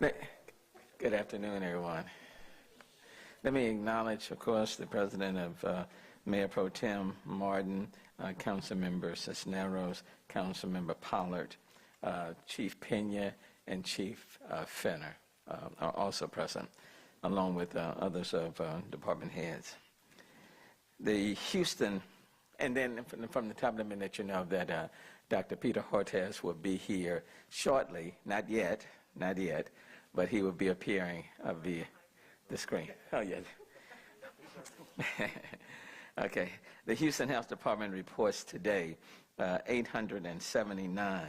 Good afternoon, everyone. Let me acknowledge, of course, the President of Mayor Pro Tem Martin, Councilmember Cisneros, Councilmember Pollard, Chief Pena, and Chief Fenner are also present, along with others of department heads. The Houston, and then from the top, let me let you know that Dr. Peter Hortez will be here shortly, not yet, but he will be appearing via the screen. Oh, yeah. Okay. The Houston Health Department reports today 879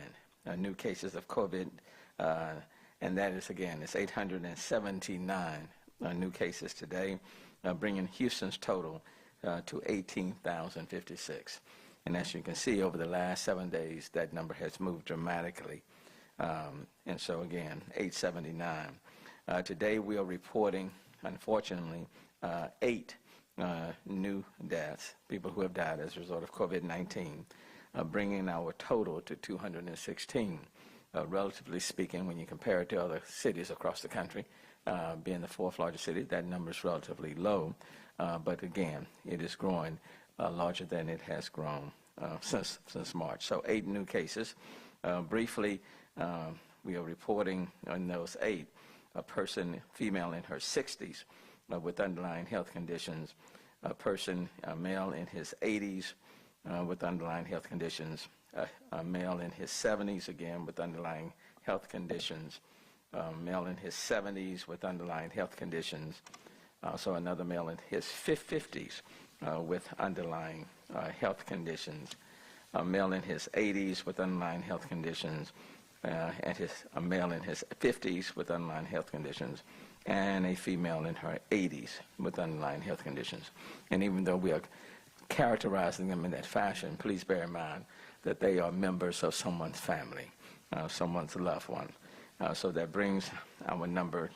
new cases of COVID, and that is, again, it's 879 new cases today, bringing Houston's total to 18,056. And as you can see, over the last 7 days, that number has moved dramatically. And so, again, 879. Today, we are reporting, unfortunately, 8 new deaths, people who have died as a result of COVID-19, bringing our total to 216. Relatively speaking, when you compare it to other cities across the country, being the 4th largest city, that number is relatively low. But again, it is growing larger than it has grown since March. So 8 new cases. Briefly, we are reporting on those 8, a person, female in her 60s with underlying health conditions, a person, a male in his 80s with underlying health conditions, a male in his 70s, again, with underlying health conditions, male in his 70s with underlying health conditions, also another male in his 50s with underlying health conditions, a male in his 80s with underlying health conditions, and a male in his 50s with underlying health conditions, and a female in her 80s with underlying health conditions. And even though we are characterizing them in that fashion, please bear in mind that they are members of someone's family, someone's loved one. So that brings our number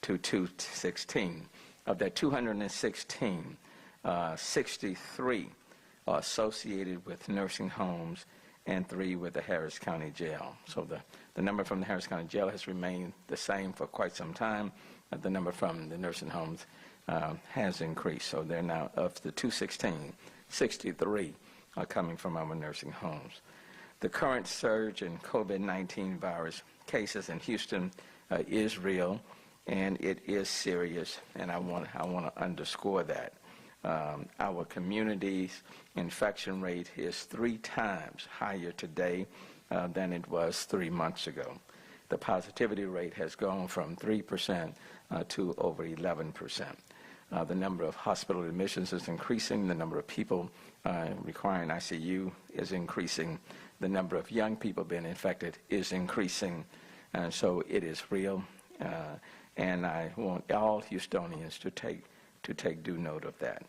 to 216. Of that 216, 63 are associated with nursing homes and 3 with the Harris County Jail. So the number from the Harris County Jail has remained the same for quite some time. The number from the nursing homes has increased. So they're now, of the 216, 63 are coming from our nursing homes. The current surge in COVID-19 virus cases in Houston is real, and it is serious, and I want to underscore that. Our community's infection rate is 3 times higher today than it was 3 months ago. The positivity rate has gone from 3% to over 11%. The number of hospital admissions is increasing. The number of people requiring ICU is increasing. The number of young people being infected is increasing. And so it is real. And I want all Houstonians to take due note of that.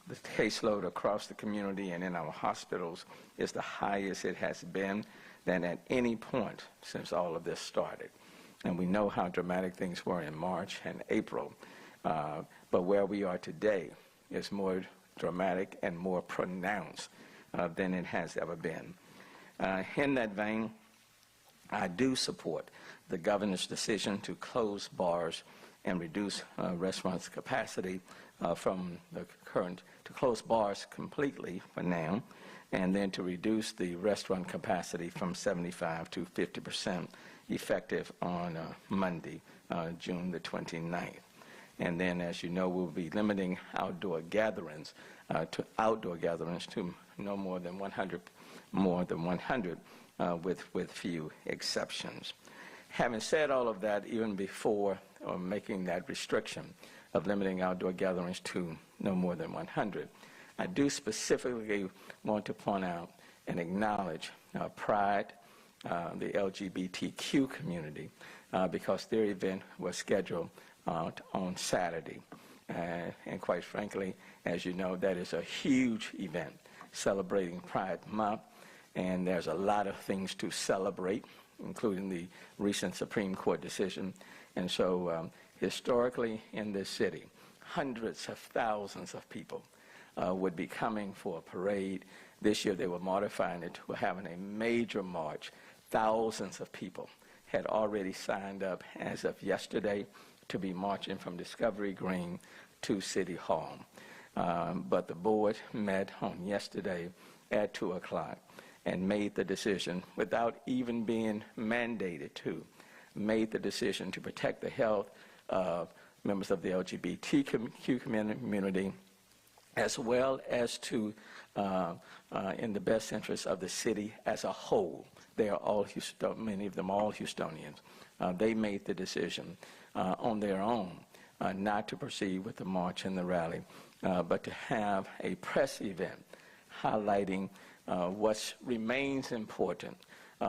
The caseload across the community and in our hospitals is the highest it has been than at any point since all of this started. And we know how dramatic things were in March and April. But where we are today is more dramatic and more pronounced than it has ever been. In that vein, I do support the governor's decision to close bars and reduce restaurants' capacity from the current, to close bars completely for now, and then to reduce the restaurant capacity from 75 to 50% effective on Monday, June the 29th. And then, as you know, we'll be limiting outdoor gatherings to no more than 100, with few exceptions. Having said all of that, even before making that restriction of limiting outdoor gatherings to no more than 100, I do specifically want to point out and acknowledge Pride, the LGBTQ community, because their event was scheduled on Saturday. And quite frankly, as you know, that is a huge event celebrating Pride Month, and there's a lot of things to celebrate, including the recent Supreme Court decision. And so historically in this city, hundreds of thousands of people would be coming for a parade. This year they were modifying it to having a major march, thousands of people had already signed up as of yesterday to be marching from Discovery Green to City Hall. But the board met on yesterday at 2 o'clock and made the decision, without even being mandated to, made the decision to protect the health of members of the LGBTQ community, as well as to, in the best interest of the city as a whole. They are all, many of them all Houstonians. They made the decision on their own not to proceed with the march and the rally, but to have a press event highlighting what remains important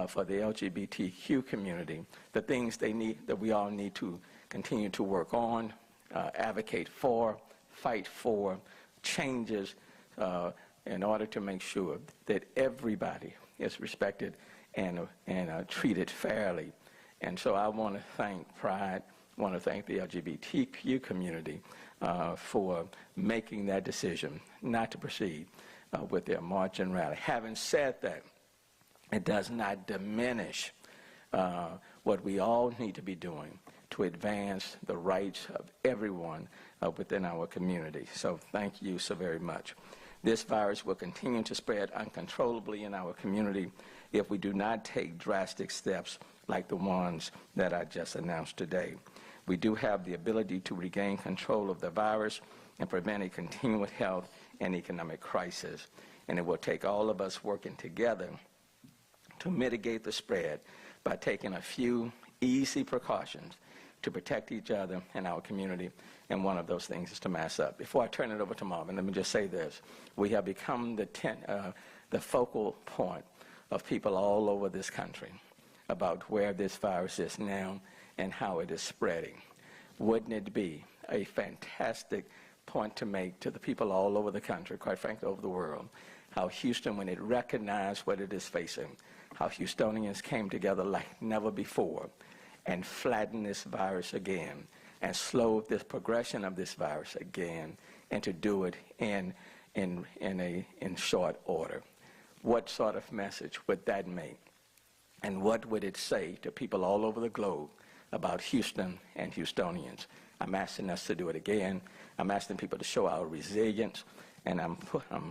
for the LGBTQ community, the things they need, that we all need to continue to work on, advocate for, fight for, changes in order to make sure that everybody is respected and treated fairly. And so I want to thank Pride, want to thank the LGBTQ community for making that decision not to proceed with their march and rally. Having said that, it does not diminish what we all need to be doing to advance the rights of everyone within our community. So thank you so very much. This virus will continue to spread uncontrollably in our community if we do not take drastic steps like the ones that I just announced today. We do have the ability to regain control of the virus and prevent a continued health and economic crisis. And it will take all of us working together to mitigate the spread by taking a few easy precautions to protect each other and our community, and one of those things is to mask up. Before I turn it over to Marvin, let me just say this. We have become the focal point of people all over this country about where this virus is now and how it is spreading. Wouldn't it be a fantastic point to make to the people all over the country, quite frankly over the world, how Houston, when it recognized what it is facing, how Houstonians came together like never before and flattened this virus again and slowed this progression of this virus again, and to do it in short order. What sort of message would that make? And what would it say to people all over the globe about Houston and Houstonians? I'm asking us to do it again. I'm asking people to show our resilience, and I'm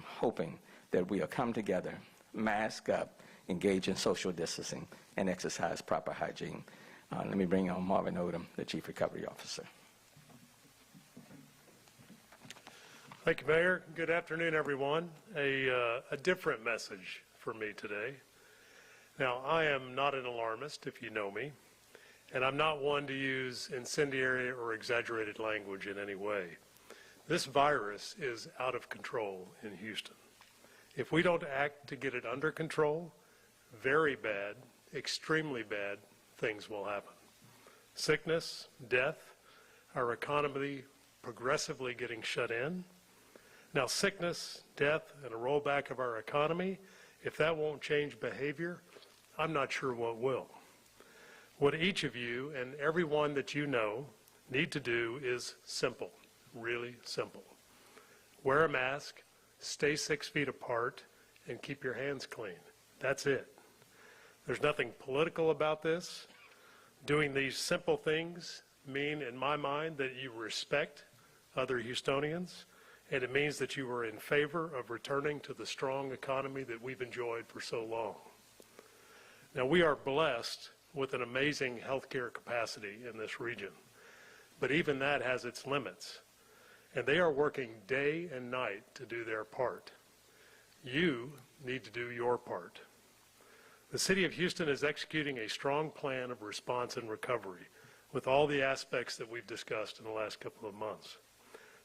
hoping that we'll come together, mask up, engage in social distancing, and exercise proper hygiene. Let me bring on Marvin Odom, the Chief Recovery Officer. Thank you, Mayor. Good afternoon, everyone. A different message for me today. Now, I am not an alarmist, if you know me, and I'm not one to use incendiary or exaggerated language in any way. This virus is out of control in Houston. If we don't act to get it under control, very bad, extremely bad things will happen. Sickness, death, our economy progressively getting shut in. Now, sickness, death, and a rollback of our economy, if that won't change behavior, I'm not sure what will. What each of you and everyone that you know need to do is simple, really simple. Wear a mask, stay 6 feet apart, and keep your hands clean. That's it. There's nothing political about this. Doing these simple things mean, in my mind, that you respect other Houstonians, and it means that you are in favor of returning to the strong economy that we've enjoyed for so long. Now, we are blessed with an amazing healthcare capacity in this region, but even that has its limits, and they are working day and night to do their part. You need to do your part. The City of Houston is executing a strong plan of response and recovery with all the aspects that we've discussed in the last couple of months.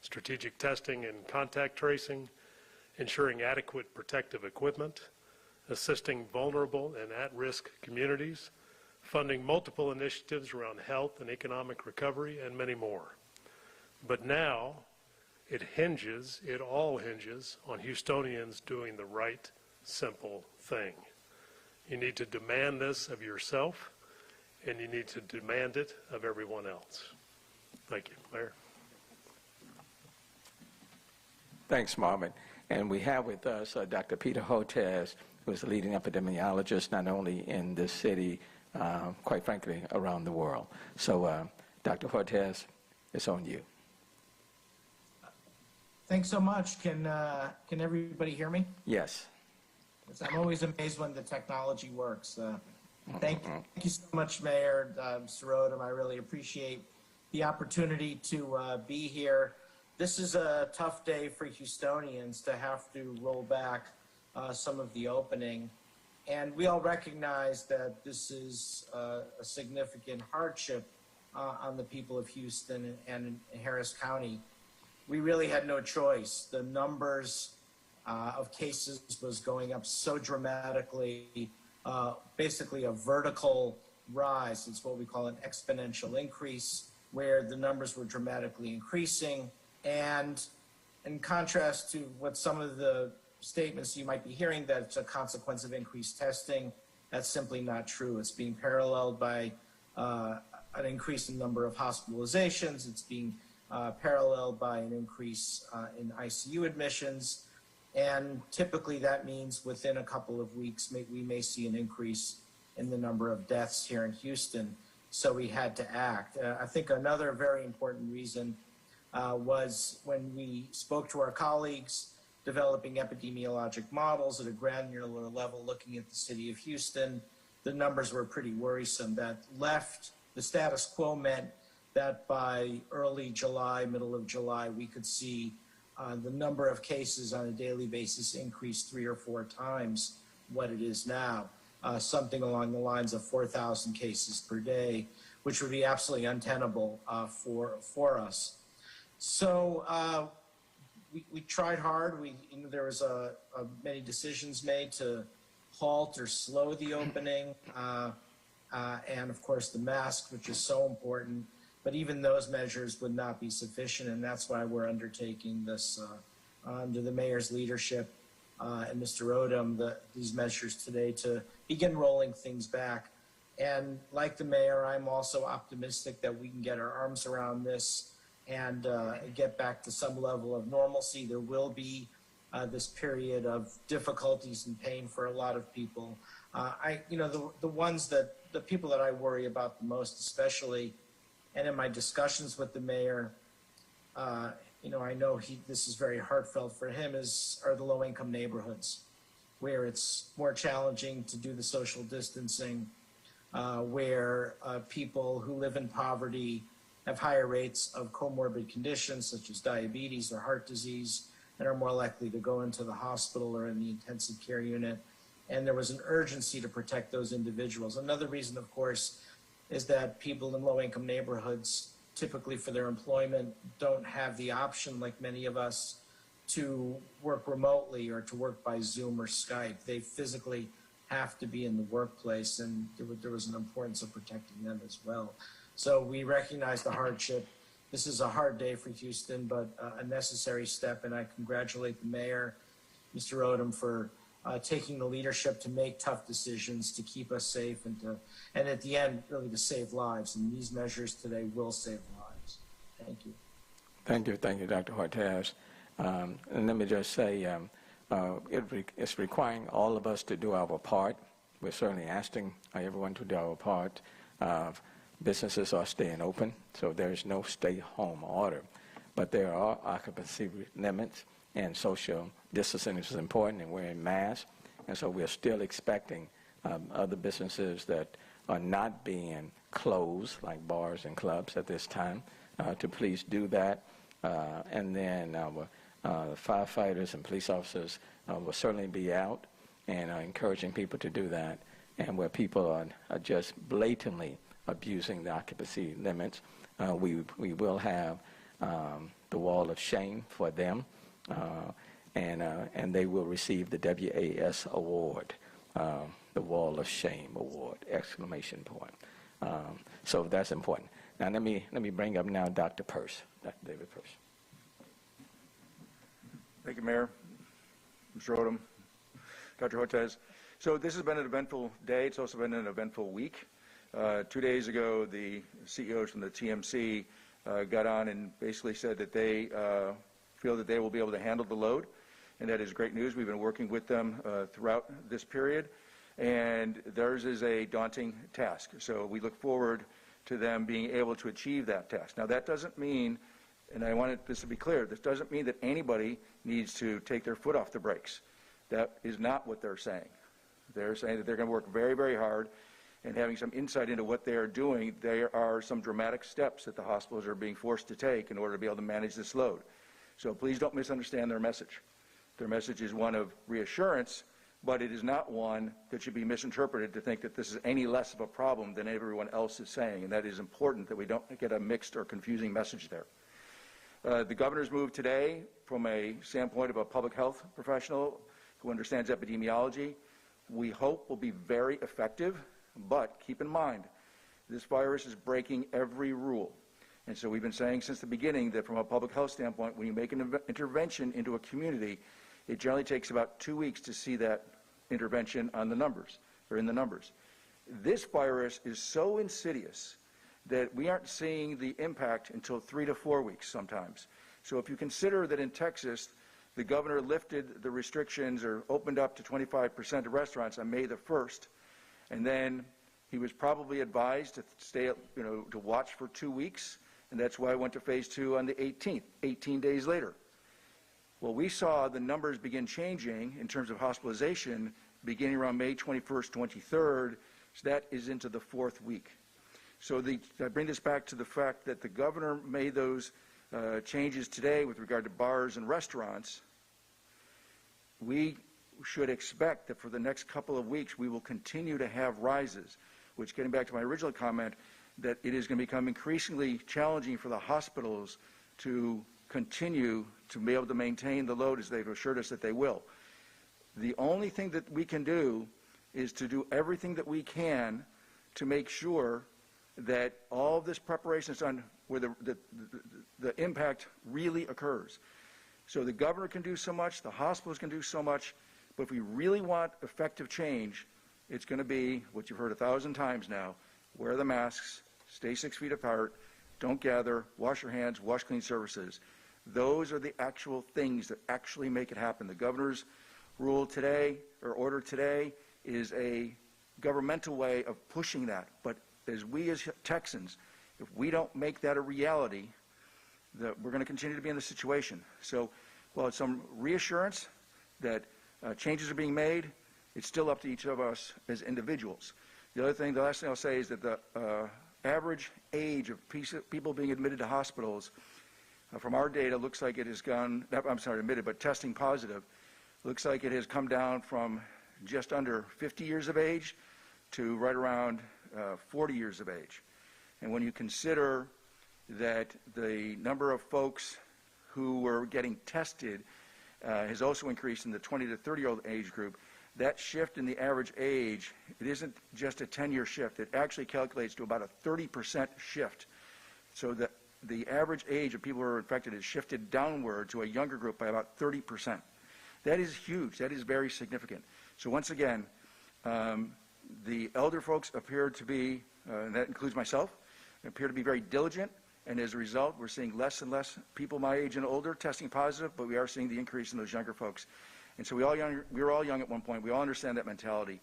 Strategic testing and contact tracing, ensuring adequate protective equipment, assisting vulnerable and at-risk communities, funding multiple initiatives around health and economic recovery, and many more. But now, it all hinges on Houstonians doing the right, simple thing. You need to demand this of yourself, and you need to demand it of everyone else. Thank you, Mayor. Thanks, Marvin. And we have with us Dr. Peter Hotez, who is the leading epidemiologist not only in this city, quite frankly, around the world. So, Dr. Cortez, it's on you. Thanks so much. Can everybody hear me? Yes. I'm always amazed when the technology works. Thank you so much, Mayor Mr. Odom. I really appreciate the opportunity to be here. This is a tough day for Houstonians to have to roll back some of the opening. And we all recognize that this is a significant hardship on the people of Houston and Harris County. We really had no choice. The numbers of cases was going up so dramatically, basically a vertical rise. It's what we call an exponential increase, where the numbers were dramatically increasing. And in contrast to what some of the statements you might be hearing, that it's a consequence of increased testing, that's simply not true. It's being paralleled by an increase in number of hospitalizations. It's being paralleled by an increase in ICU admissions. And typically that means within a couple of weeks, we may see an increase in the number of deaths here in Houston. So we had to act. I think another very important reason was when we spoke to our colleagues developing epidemiologic models at a granular level looking at the city of Houston, the numbers were pretty worrisome. That the status quo meant that by early July, middle of July, we could see the number of cases on a daily basis increase 3 or 4 times what it is now, something along the lines of 4,000 cases per day, which would be absolutely untenable for us. So we tried hard. There was many decisions made to halt or slow the opening, and of course the mask, which is so important. But even those measures would not be sufficient, and that's why we're undertaking this under the mayor's leadership and Mr. Odom, these measures today to begin rolling things back. And like the mayor, I'm also optimistic that we can get our arms around this and get back to some level of normalcy. There will be this period of difficulties and pain for a lot of people. The people that I worry about the most, especially, and in my discussions with the mayor, I know this is very heartfelt for him, are the low-income neighborhoods, where it's more challenging to do the social distancing, where people who live in poverty have higher rates of comorbid conditions such as diabetes or heart disease, and are more likely to go into the hospital or in the intensive care unit. And there was an urgency to protect those individuals. Another reason, of course, is that people in low-income neighborhoods, typically for their employment, don't have the option, like many of us, to work remotely or to work by Zoom or Skype. They physically have to be in the workplace, and there was an importance of protecting them as well. So we recognize the hardship. This is a hard day for Houston, but a necessary step, and I congratulate the mayor, Mr. Odom, for taking the leadership to make tough decisions to keep us safe and at the end, really to save lives. And these measures today will save lives. Thank you. Thank you, Dr. Cortez. And let me just say, it's requiring all of us to do our part. We're certainly asking everyone to do our part. Businesses are staying open, so there's no stay-home order. But there are occupancy limits, and social distancing is important, and wearing masks. And so we're still expecting other businesses that are not being closed, like bars and clubs at this time, to please do that. And then our firefighters and police officers will certainly be out and encouraging people to do that. And where people are just blatantly abusing the occupancy limits, we will have the wall of shame for them, and they will receive the WAS award, the Wall of Shame award, exclamation point. So that's important. Now let me bring up now Dr. Pearce, Dr. David Pearce. Thank you, Mayor, Mr. Odom, Dr. Cortez. So this has been an eventful day. It's also been an eventful week. 2 days ago, the CEOs from the TMC got on and basically said that they feel that they will be able to handle the load, and that is great news. We've been working with them throughout this period. and theirs is a daunting task. So we look forward to them being able to achieve that task. Now, that doesn't mean, and I want this to be clear, this doesn't mean that anybody needs to take their foot off the brakes. That is not what they're saying. They're saying that they're going to work very, very hard, and having some insight into what they are doing, there are some dramatic steps that the hospitals are being forced to take in order to be able to manage this load. So please don't misunderstand their message. Their message is one of reassurance, but it is not one that should be misinterpreted to think that this is any less of a problem than everyone else is saying, and that is important that we don't get a mixed or confusing message there. The governor's move today, from a standpoint of a public health professional who understands epidemiology, we hope will be very effective, but keep in mind, this virus is breaking every rule. And so we've been saying since the beginning that from a public health standpoint, when you make an intervention into a community, it generally takes about 2 weeks to see that intervention on the numbers, or in the numbers. This virus is so insidious that we aren't seeing the impact until 3 to 4 weeks sometimes. So if you consider that in Texas, the governor lifted the restrictions or opened up to 25% of restaurants on May the 1st, and then he was probably advised to stay, to watch for 2 weeks, and that's why I went to phase 2 on the 18th, 18 days later. Well, we saw the numbers begin changing in terms of hospitalization beginning around May 21st, 23rd, so that is into the 4th week. So I bring this back to the fact that the governor made those changes today with regard to bars and restaurants. We should expect that for the next couple of weeks we will continue to have rises, which, getting back to my original comment, that it is going to become increasingly challenging for the hospitals to continue to be able to maintain the load as they've assured us that they will. The only thing that we can do is to do everything that we can to make sure that all of this preparation is done where the impact really occurs. So the governor can do so much, the hospitals can do so much, but if we really want effective change, it's going to be what you've heard 1,000 times now: wear the masks, stay 6 feet apart, don't gather, wash your hands, wash clean surfaces. Those are the actual things that actually make it happen. The governor's rule today, or order today, is a governmental way of pushing that. But as Texans, if we don't make that a reality, we're going to continue to be in this situation. So while it's some reassurance that changes are being made, it's still up to each of us as individuals. The last thing I'll say is that the average age of people being admitted to hospitals, from our data, looks like it has gone, admitted, but testing positive, looks like it has come down from just under 50 years of age to right around 40 years of age. And when you consider that the number of folks who were getting tested has also increased in the 20 to 30-year-old age group, that shift in the average age, it isn't just a 10-year shift. It actually calculates to about a 30% shift. So that the average age of people who are infected has shifted downward to a younger group by about 30%. That is huge. That is very significant. So once again, the elder folks appear to be, and that includes myself, appear to be very diligent, and as a result, we're seeing less and less people my age and older testing positive, but we are seeing the increase in those younger folks. And so we were all young at one point. We all understand that mentality.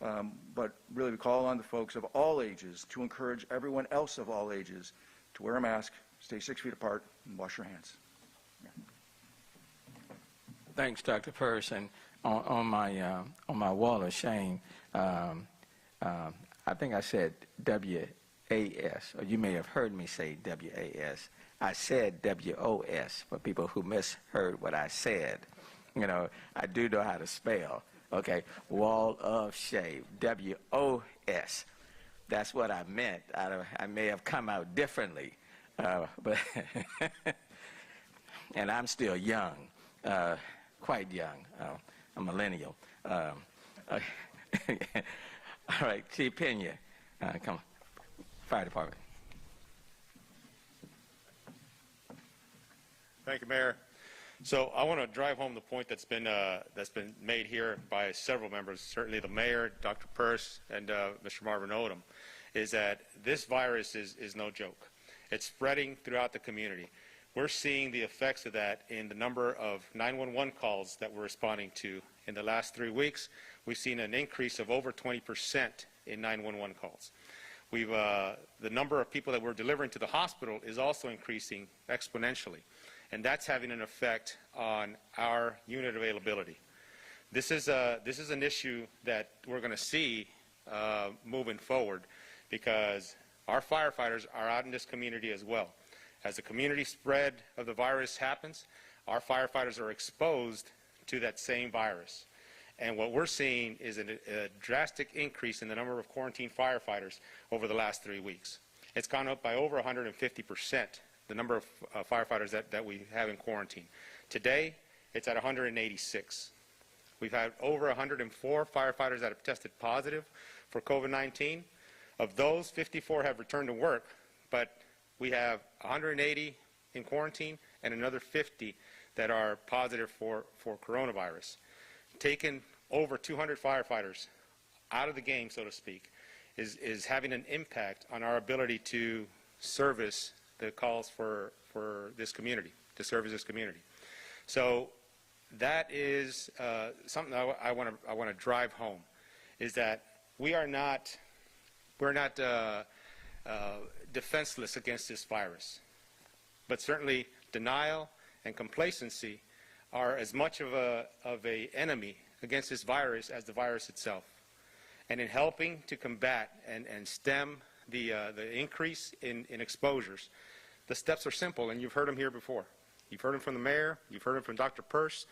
But really, we call on the folks of all ages to encourage everyone else of all ages to wear a mask, stay 6 feet apart, and wash your hands. Yeah. Thanks, Dr. Person. On my wall of shame, I think I said WAS, or you may have heard me say WAS. I said WOS for people who misheard what I said. You know, I do know how to spell. Okay, wall of shame, WOS. That's what I meant. I may have come out differently, but and I'm still young, quite young. I'm a millennial. All right, Chief Pena, come on. Fire Department. Thank you, Mayor. So I want to drive home the point that's been made here by several members, certainly the mayor, Dr. Peirce, and Mr. Marvin Odom, is that this virus is no joke. It's spreading throughout the community. We're seeing the effects of that in the number of 911 calls that we're responding to in the last 3 weeks. we've seen an increase of over 20% in 911 calls. The number of people that we're delivering to the hospital is also increasing exponentially, and that's having an effect on our unit availability. This is an issue that we're going to see moving forward, because our firefighters are out in this community as well. As the community spread of the virus happens, our firefighters are exposed to that same virus. And what we're seeing is a drastic increase in the number of quarantine firefighters over the last 3 weeks. It's gone up by over 150%, the number of firefighters that we have in quarantine. Today, it's at 186. We've had over 104 firefighters that have tested positive for COVID-19. Of those, 54 have returned to work, but we have 180 in quarantine and another 50 that are positive for coronavirus. Taking over 200 firefighters out of the game, so to speak, is having an impact on our ability to service the calls for this community, to service this community. So that is something I want to drive home, is that we're not defenseless against this virus, but certainly denial and complacency are as much of a enemy against this virus as the virus itself. And in helping to combat and stem the increase in exposures, the steps are simple, and you've heard them here before. You've heard them from the mayor, you've heard them from Dr. Peirce,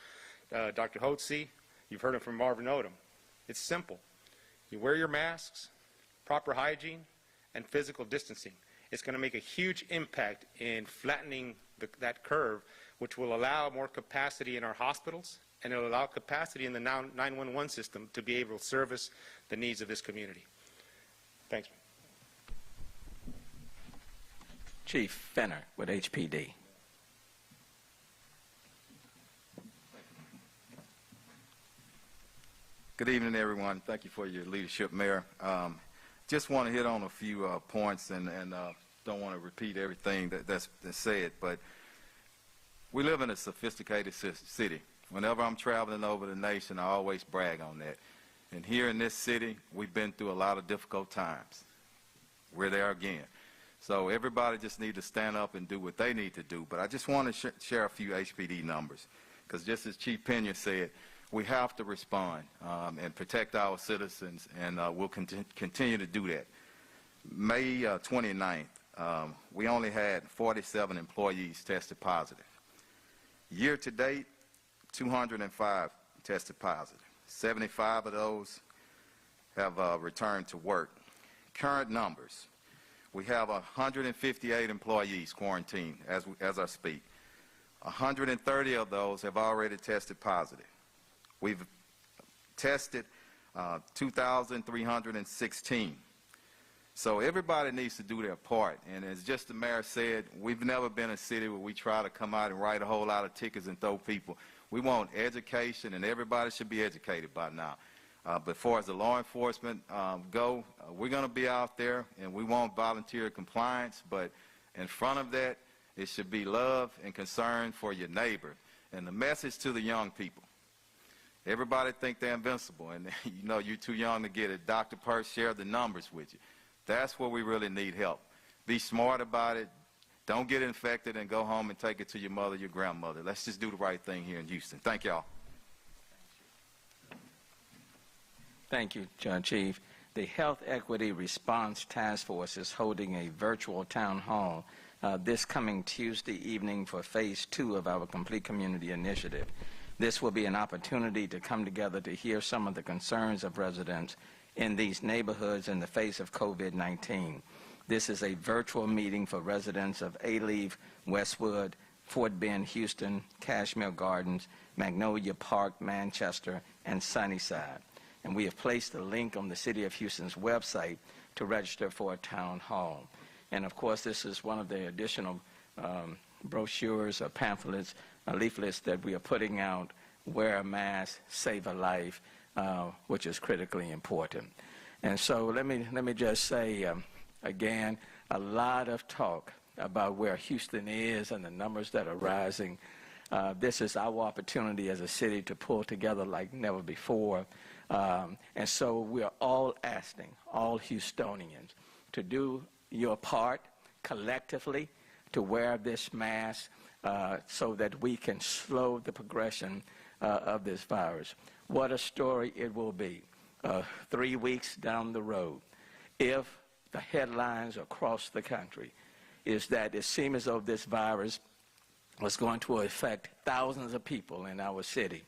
Dr. Hotze, you've heard them from Marvin Odom. It's simple. You wear your masks, proper hygiene, and physical distancing. It's going to make a huge impact in flattening that curve, which will allow more capacity in our hospitals, and it will allow capacity in the 911 system to be able to service the needs of this community. Thanks. Chief Fenner with HPD. Good evening, everyone. Thank you for your leadership, Mayor. Just want to hit on a few points, and don't want to repeat everything that's said, but we live in a sophisticated city. Whenever I'm traveling over the nation, I always brag on that. And here in this city, we've been through a lot of difficult times. We're there again. So everybody just needs to stand up and do what they need to do. But I just want to share a few HPD numbers, because just as Chief Pena said, we have to respond and protect our citizens, and we'll continue to do that. May 29th, we only had 47 employees tested positive. Year to date, 205 tested positive. 75 of those have returned to work. Current numbers, we have 158 employees quarantined as I speak. 130 of those have already tested positive. We've tested 2,316. So everybody needs to do their part. And as just the mayor said, we've never been a city where we try to come out and write a whole lot of tickets and throw people. We want education, and everybody should be educated by now. But as far as the law enforcement go, we're going to be out there, and we want volunteer compliance. But in front of that, it should be love and concern for your neighbor. And the message to the young people, everybody think they're invincible, and you know you're too young to get it. Dr. Peirce shared the numbers with you. That's where we really need help. Be smart about it. Don't get infected and go home and take it to your mother, your grandmother. Let's just do the right thing here in Houston. Thank y'all. Thank you, Chief. The Health Equity Response Task Force is holding a virtual town hall this coming Tuesday evening for Phase 2 of our Complete Community Initiative. This will be an opportunity to come together to hear some of the concerns of residents in these neighborhoods in the face of COVID-19. This is a virtual meeting for residents of Alieve, Westwood, Fort Bend, Houston, Cashmere Gardens, Magnolia Park, Manchester, and Sunnyside. And we have placed a link on the City of Houston's website to register for a town hall. And of course, this is one of the additional brochures or pamphlets, leaflets that we are putting out. Wear a mask, save a life, which is critically important. And so let me just say, again, a lot of talk about where Houston is and the numbers that are rising. This is our opportunity as a city to pull together like never before. And so we are all asking all Houstonians to do your part collectively to wear this mask so that we can slow the progression of this virus. What a story it will be 3 weeks down the road if the headlines across the country is that it seems as though this virus was going to affect thousands of people in our city.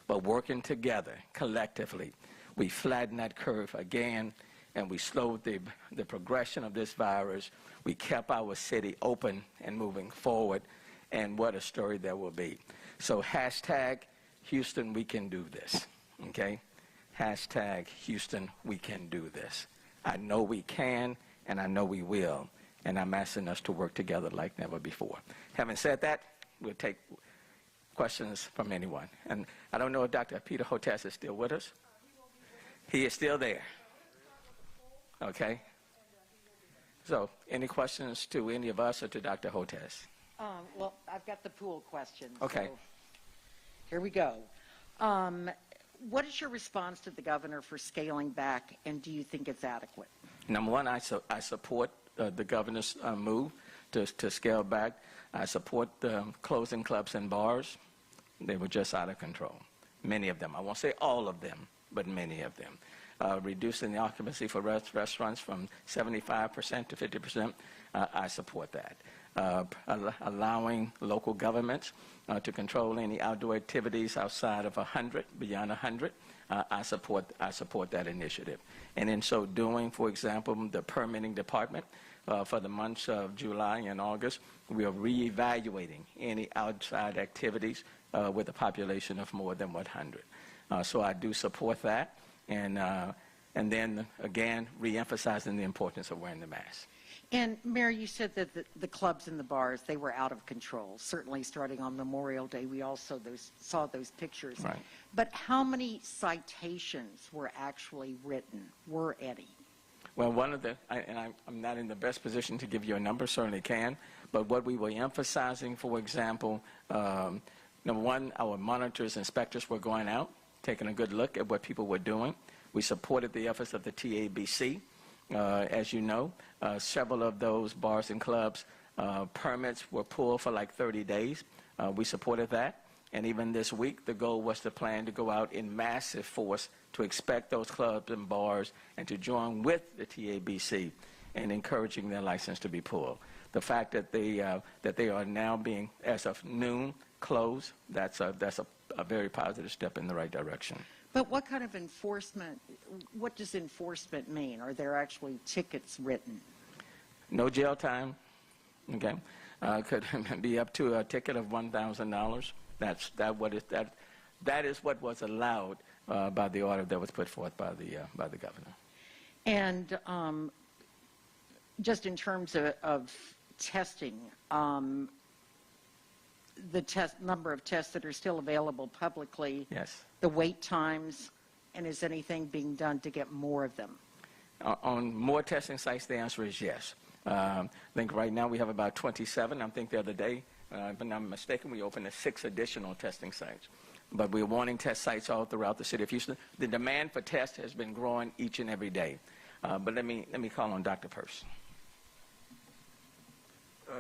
But working together collectively, we flattened that curve again, and we slowed the progression of this virus. We kept our city open and moving forward, and what a story there will be. So hashtag Houston, we can do this, okay? Hashtag Houston, we can do this. I know we can, and I know we will, and I'm asking us to work together like never before. Having said that, we'll take questions from anyone. And I don't know if Dr. Peter Hotez is still with us. He is still there. Okay. So, any questions to any of us or to Dr. Hotez? Well, I've got the pool question. Okay. So here we go. What is your response to the governor for scaling back, and do you think it's adequate? Number one, I support the governor's move to scale back. I support closing clubs and bars. They were just out of control. Many of them. I won't say all of them, but many of them. Reducing the occupancy for restaurants from 75% to 50%, I support that. Allowing local governments to control any outdoor activities outside of 100, beyond 100, I support that initiative. And in so doing, for example, the permitting department, for the months of July and August, we are reevaluating any outside activities with a population of more than 100. So I do support that. And then, again, re-emphasizing the importance of wearing the mask. And, Mayor, you said that the clubs and the bars, they were out of control. Certainly starting on Memorial Day, we also saw those pictures. Right. But how many citations were actually written, were any? Well, I'm not in the best position to give you a number, certainly can, but what we were emphasizing, for example, number one, our monitors, inspectors were going out, taking a good look at what people were doing. We supported the efforts of the TABC. As you know, several of those bars and clubs, permits were pulled for like 30 days. We supported that. And even this week, the goal was to plan to go out in massive force to inspect those clubs and bars and to join with the TABC in encouraging their license to be pulled. The fact that they are now being, as of noon, closed, that's a very positive step in the right direction. But what kind of enforcement, what does enforcement mean? Are there actually tickets written? No jail time, okay? Could be up to a ticket of $1,000. That is what was allowed by the order that was put forth by the governor. And just in terms of testing, the number of tests that are still available publicly, Yes. the wait times, and is anything being done to get more of them? On more testing sites, the answer is yes. I think right now we have about 27. I think the other day, if I'm not mistaken, we opened 6 additional testing sites. But we're wanting test sites all throughout the city of Houston. The demand for tests has been growing each and every day. But let me call on Dr. Peirce.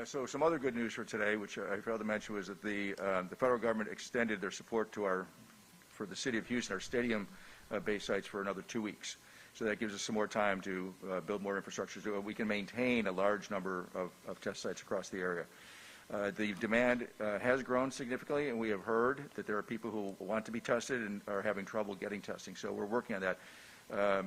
So some other good news for today, which I failed to mention, was that the federal government extended their support to for the city of Houston, our stadium-based sites, for another 2 weeks. So that gives us some more time to build more infrastructure so we can maintain a large number of test sites across the area. The demand has grown significantly, and we have heard that there are people who want to be tested and are having trouble getting testing. So we're working on that.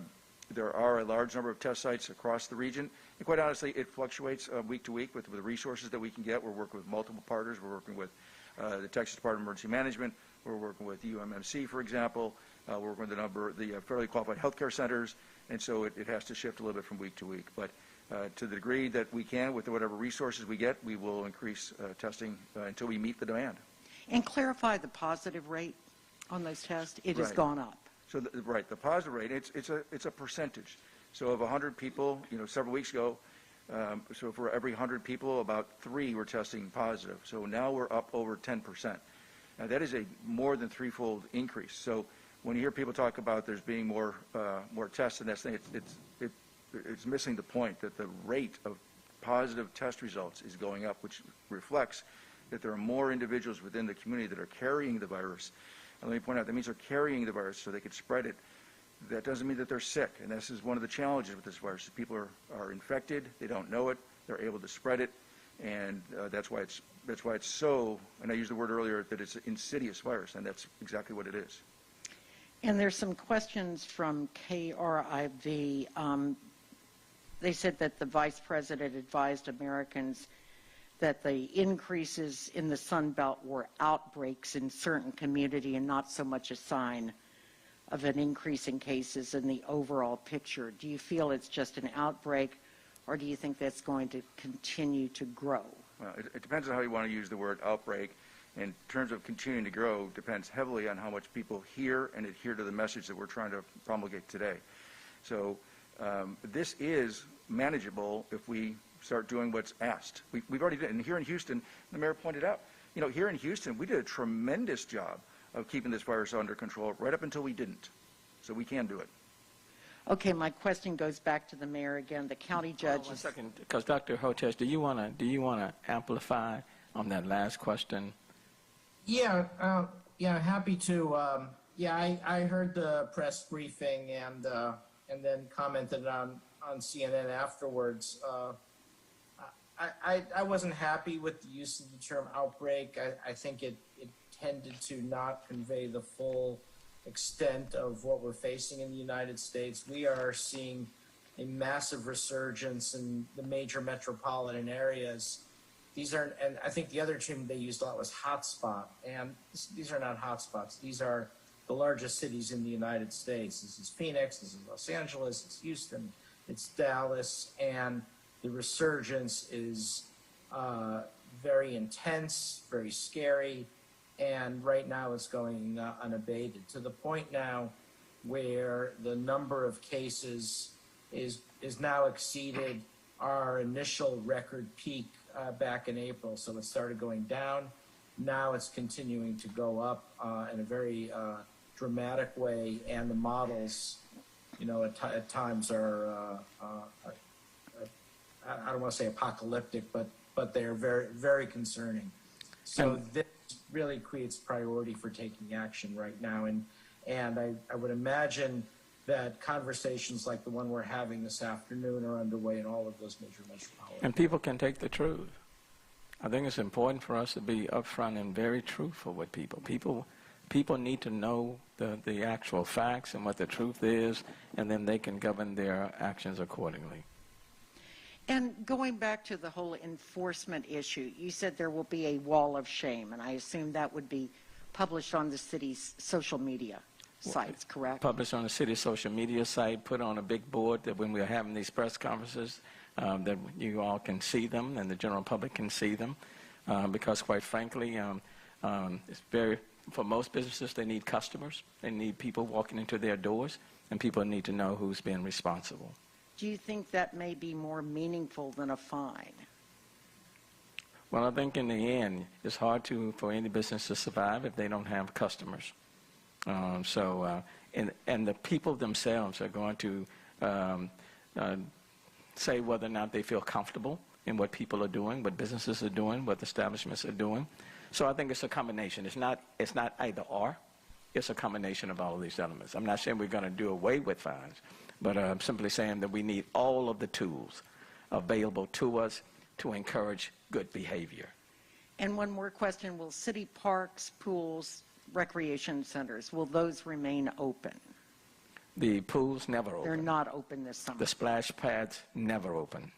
There are a large number of test sites across the region, and quite honestly, it fluctuates week to week with the resources that we can get. We're working with multiple partners. We're working with the Texas Department of Emergency Management. We're working with UMMC, for example. We're working with a number of the federally qualified healthcare centers, and so it has to shift a little bit from week to week. But to the degree that we can, with whatever resources we get, we will increase testing until we meet the demand. And clarify the positive rate on those tests. It has Right. gone up. So, the positive rate, it's a percentage. So of 100 people, several weeks ago, so for every 100 people, about 3 were testing positive. So now we're up over 10%. Now that is a more than threefold increase. So when you hear people talk about there's being more tests and that thing, it's missing the point that the rate of positive test results is going up, which reflects that there are more individuals within the community that are carrying the virus. And let me point out, that means they're carrying the virus so they could spread it. That doesn't mean that they're sick, and this is one of the challenges with this virus. People are infected, they don't know it, they're able to spread it, and that's why it's so, and I used the word earlier, that it's an insidious virus, and that's exactly what it is. And there's some questions from KRIV. They said that the Vice President advised Americans that the increases in the Sun Belt were outbreaks in certain community and not so much a sign of an increase in cases in the overall picture. Do you feel it's just an outbreak, or do you think that's going to continue to grow? Well, it depends on how you want to use the word outbreak. In terms of continuing to grow, depends heavily on how much people hear and adhere to the message that we're trying to promulgate today. So this is manageable if we start doing what's asked. We've already done, and here in Houston, the mayor pointed out, here in Houston, we did a tremendous job of keeping this virus under control right up until we didn't. So we can do it. Okay, my question goes back to the mayor again. The county judge. One second, because Dr. Hotez, do you want to amplify on that last question? Yeah, happy to. I heard the press briefing and then commented on CNN afterwards. I wasn't happy with the use of the term outbreak. I think it tended to not convey the full extent of what we're facing in the United States. We are seeing a massive resurgence in the major metropolitan areas. And I think the other term they used a lot was hotspot, and these are not hotspots. These are the largest cities in the United States. This is Phoenix, this is Los Angeles, it's Houston, it's Dallas, and the resurgence is very intense, very scary, and right now it's going unabated, to the point now where the number of cases is now exceeded our initial record peak back in April. So it started going down. Now it's continuing to go up in a very dramatic way, and the models, at times are, I don't want to say apocalyptic, but they're very, very concerning. So this really creates priority for taking action right now. And I would imagine that conversations like the one we're having this afternoon are underway in all of those major metropolitan. And people can take the truth. I think it's important for us to be upfront and very truthful with people. People need to know the actual facts and what the truth is, and then they can govern their actions accordingly. And going back to the whole enforcement issue, you said there will be a wall of shame, and I assume that would be published on the city's social media sites, correct? Published on the city's social media site, put on a big board that when we're having these press conferences, that you all can see them and the general public can see them, because quite frankly, for most businesses, they need customers. They need people walking into their doors, and people need to know who's being responsible. Do you think that may be more meaningful than a fine? Well, I think in the end, it's hard for any business to survive if they don't have customers. And the people themselves are going to say whether or not they feel comfortable in what people are doing, what businesses are doing, what establishments are doing. So I think it's a combination. It's not either or. It's a combination of all of these elements. I'm not saying we're going to do away with fines, but I'm simply saying that we need all of the tools available to us to encourage good behavior. And one more question. Will city parks, pools, recreation centers, will those remain open? The pools never open. They're not open this summer. The splash pads never open,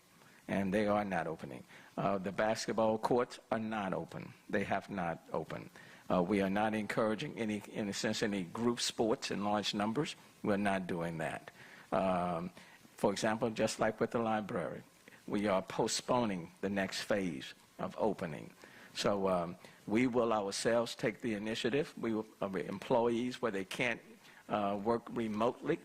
and they are not opening. The basketball courts are not open. They have not opened. We are not encouraging in a sense, any group sports in large numbers. We're not doing that. For example, just like with the library, we are postponing the next phase of opening. So we will ourselves take the initiative. We will, employees where they can't work remotely,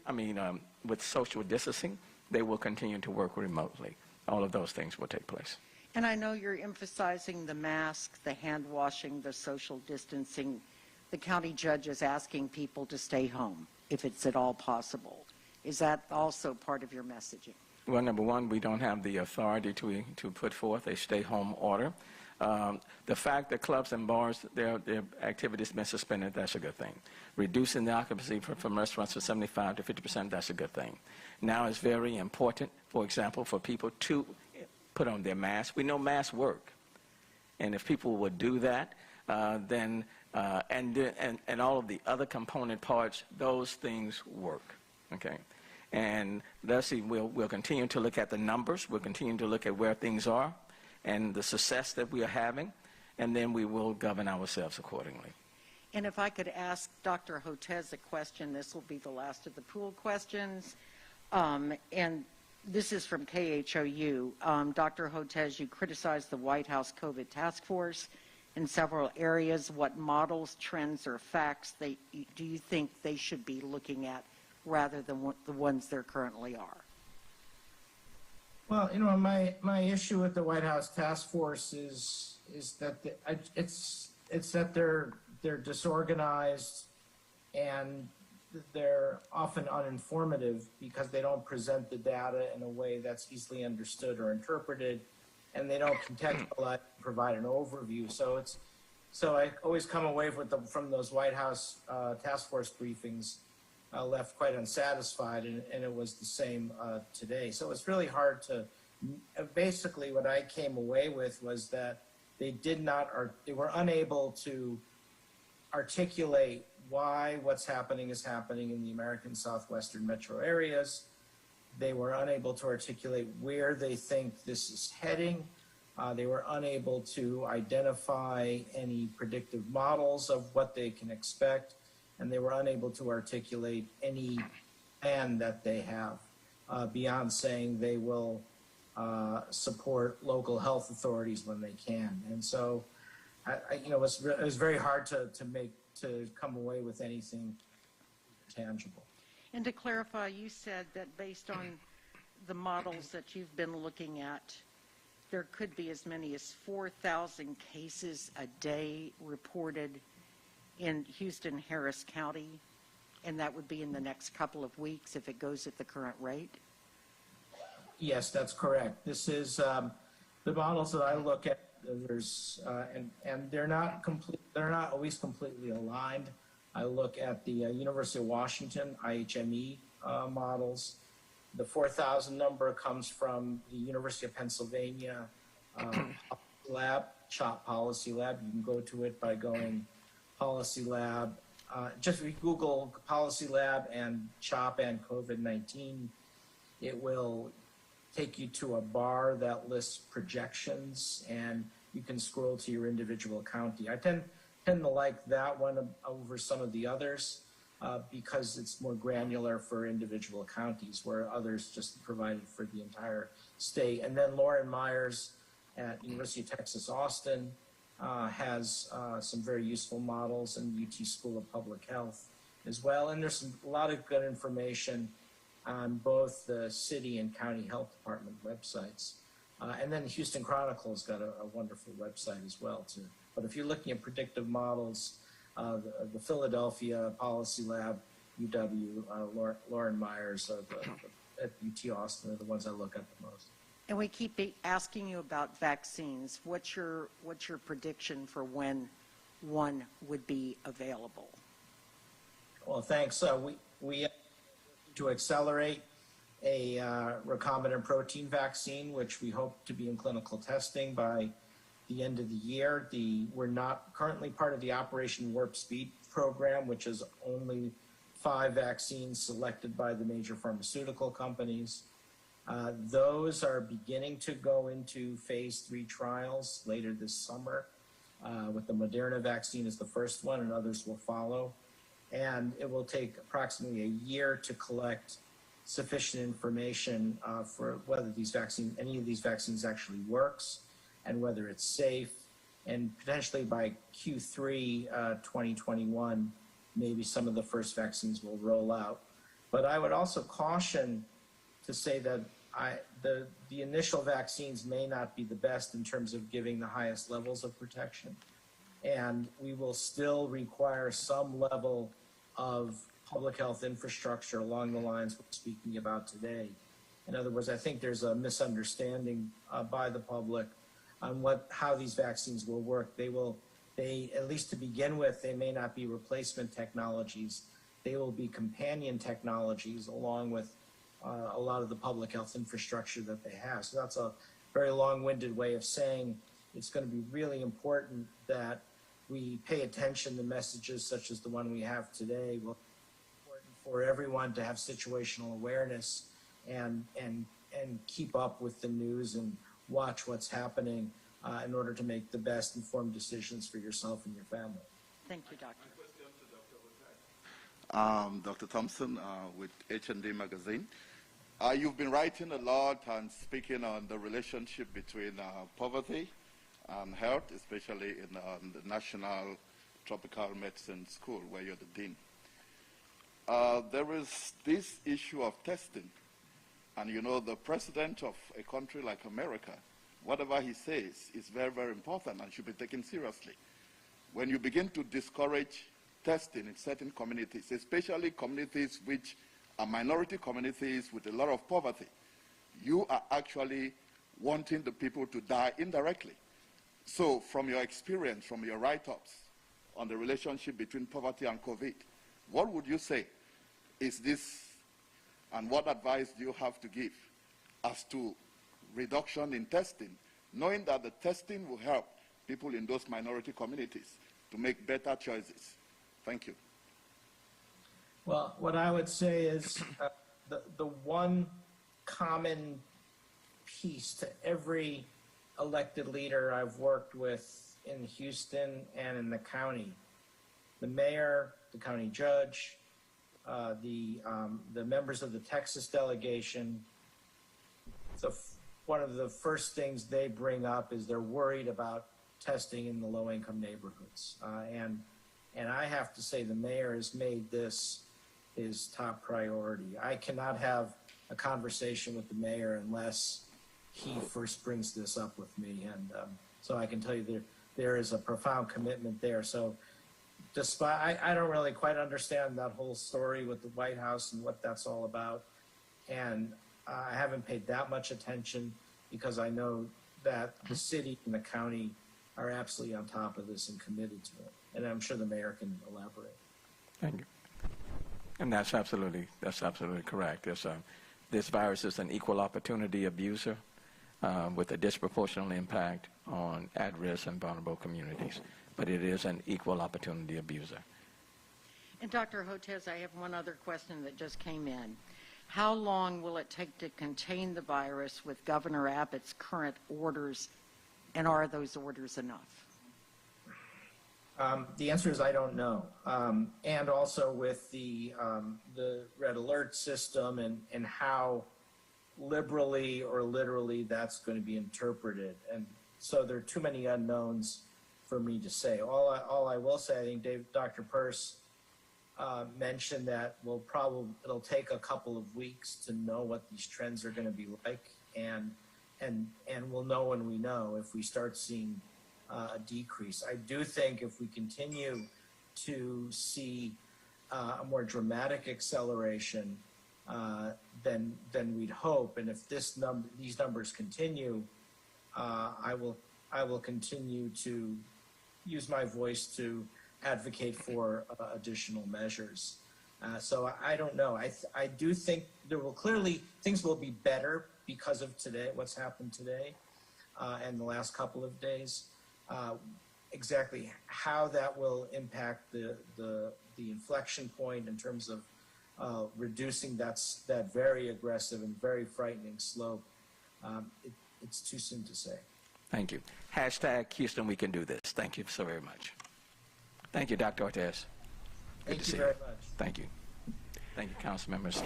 with social distancing, they will continue to work remotely. All of those things will take place. And I know you're emphasizing the mask, the hand washing, the social distancing, the county judge is asking people to stay home if it's at all possible. Is that also part of your messaging? Well, number one, we don't have the authority to put forth a stay-home order. The fact that clubs and bars, their activities have been suspended, that's a good thing. Reducing the occupancy from restaurants from 75 to 50%, that's a good thing. Now it's very important, for example, for people to put on their masks. We know masks work. And if people would do that, then and all of the other component parts, those things work. Okay. And let's see, we'll continue to look at the numbers. We'll continue to look at where things are and the success that we are having, and then we will govern ourselves accordingly. And if I could ask Dr. Hotez a question, this will be the last of the pool questions. And this is from KHOU. Dr. Hotez, you criticized the White House COVID task force in several areas. What models, trends, or facts do you think they should be looking at rather than the ones there currently are? Well, you know, my issue with the White House task force is that it's that they're disorganized and they're often uninformative because they don't present the data in a way that's easily understood or interpreted, and they don't contextualize, provide an overview. So I always come away from those White House task force briefings left quite unsatisfied, and it was the same today. So it's really hard to, basically what I came away with was that they were unable to articulate why what's happening is happening in the American Southwestern metro areas. They were unable to articulate where they think this is heading. They were unable to identify any predictive models of what they can expect, and they were unable to articulate any plan that they have beyond saying they will support local health authorities when they can. And so, it was very hard to come away with anything tangible. And to clarify, you said that based on the models that you've been looking at, there could be as many as 4,000 cases a day reported in Houston, Harris County, and that would be in the next couple of weeks if it goes at the current rate? Yes, that's correct. This is the models that I look at. There's and they're not complete. They're not always completely aligned. I look at the University of Washington IHME models. The 4,000 number comes from the University of Pennsylvania lab, CHOP Policy Lab. You can go to it by going Policy Lab. Just if you Google Policy Lab and CHOP and COVID-19, it will take you to a bar that lists projections, and you can scroll to your individual county. I tend to like that one over some of the others because it's more granular for individual counties, where others just provided for the entire state. And then Lauren Myers at University of Texas, Austin has some very useful models, and UT School of Public Health as well. And there's a lot of good information on both the city and county health department websites. And then Houston Chronicle's got a wonderful website as well too. But if you're looking at predictive models, the Philadelphia Policy Lab, UW, Lauren Myers at UT Austin are the ones I look at the most. And we keep asking you about vaccines. What's your prediction for when one would be available? Well, thanks. We to accelerate a recombinant protein vaccine, which we hope to be in clinical testing by the end of the year. We're not currently part of the Operation Warp Speed program, which is only 5 vaccines selected by the major pharmaceutical companies. Those are beginning to go into phase 3 trials later this summer, with the Moderna vaccine as the first one, and others will follow. And it will take approximately a year to collect sufficient information for whether any of these vaccines actually works and whether it's safe. And potentially by Q3 2021, maybe some of the first vaccines will roll out. But I would also caution to say that the initial vaccines may not be the best in terms of giving the highest levels of protection. and we will still require some level of public health infrastructure along the lines we're speaking about today. In other words, I think there's a misunderstanding by the public on how these vaccines will work. They, at least to begin with, they may not be replacement technologies. They will be companion technologies along with a lot of the public health infrastructure that they have. So that's a very long-winded way of saying it's going to be really important that we pay attention to messages such as the one we have today. Well, important for everyone to have situational awareness and keep up with the news and watch what's happening in order to make the best informed decisions for yourself and your family. Thank you, Doctor. Dr. Thompson with H&D Magazine. You've been writing a lot and speaking on the relationship between poverty and health, especially in the National Tropical Medicine School, where you're the dean. There is this issue of testing. And you know, the president of a country like America, whatever he says is very, very important and should be taken seriously. When you begin to discourage testing in certain communities, especially communities which are minority communities with a lot of poverty, you are actually wanting the people to die indirectly. So from your experience, from your write-ups on the relationship between poverty and COVID, what would you say is this, and what advice do you have to give as to reduction in testing, knowing that the testing will help people in those minority communities to make better choices? Thank you. Well, what I would say is the one common piece to every elected leader I've worked with in Houston and in the county, the mayor, the county judge, the members of the Texas delegation, one of the first things they bring up is they're worried about testing in the low-income neighborhoods. And I have to say the mayor has made this his top priority. I cannot have a conversation with the mayor unless he first brings this up with me. And so I can tell you there is a profound commitment there. So despite, I don't really quite understand that whole story with the White House and what that's all about. And I haven't paid that much attention because I know that the city and the county are absolutely on top of this and committed to it. And I'm sure the mayor can elaborate. Thank you. And that's absolutely correct. This virus is an equal opportunity abuser with a disproportionate impact on at-risk and vulnerable communities. But it is an equal opportunity abuser. And Dr. Hotez, I have one other question that just came in. How long will it take to contain the virus with Governor Abbott's current orders, and are those orders enough? The answer is I don't know. And also with the red alert system and how liberally or literally that's going to be interpreted. And so there are too many unknowns for me to say. All I will say, I think Dr. Peirce mentioned that it'll take a couple of weeks to know what these trends are going to be like, and we'll know when we know if we start seeing a decrease. I do think if we continue to see a more dramatic acceleration than we'd hope, and if these numbers continue, I will continue to use my voice to advocate for additional measures. So I don't know. I do think things will be better because of today, what's happened today and the last couple of days. Exactly how that will impact the inflection point in terms of reducing that very aggressive and very frightening slope, it's too soon to say. Thank you. Hashtag Houston, we can do this. Thank you so very much. Thank you, Dr. Ortiz. Thank you very much. Thank you. Thank you, council members.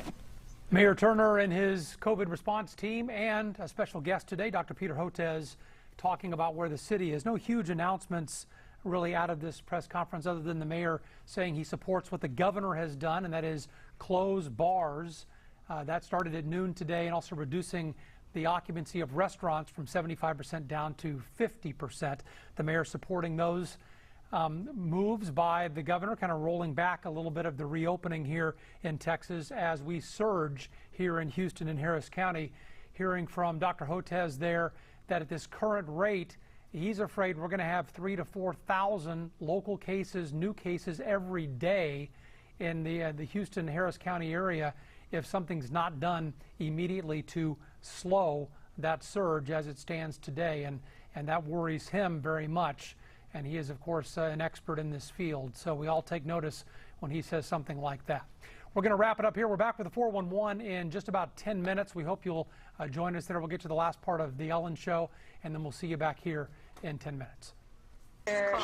Mayor Turner and his COVID response team, and a special guest today, Dr. Peter Hotez, talking about where the city is. No huge announcements really out of this press conference other than the mayor saying he supports what the governor has done, and that is close bars. That started at noon today, and also reducing the occupancy of restaurants from 75% down to 50%. The mayor supporting those moves by the governor, kind of rolling back a little bit of the reopening here in Texas as we surge here in Houston and Harris County. Hearing from Dr. Hotez there that at this current rate, he's afraid we're going to have 3,000 to 4,000 local cases, new cases every day in the Houston, Harris County area if something's not done immediately to slow that surge as it stands today. And that worries him very much. And he is, of course, an expert in this field. So we all take notice when he says something like that. We're going to wrap it up here. We're back with the 411 in just about 10 minutes. We hope you'll join us there. We'll get to the last part of the Ellen Show, and then we'll see you back here in 10 minutes.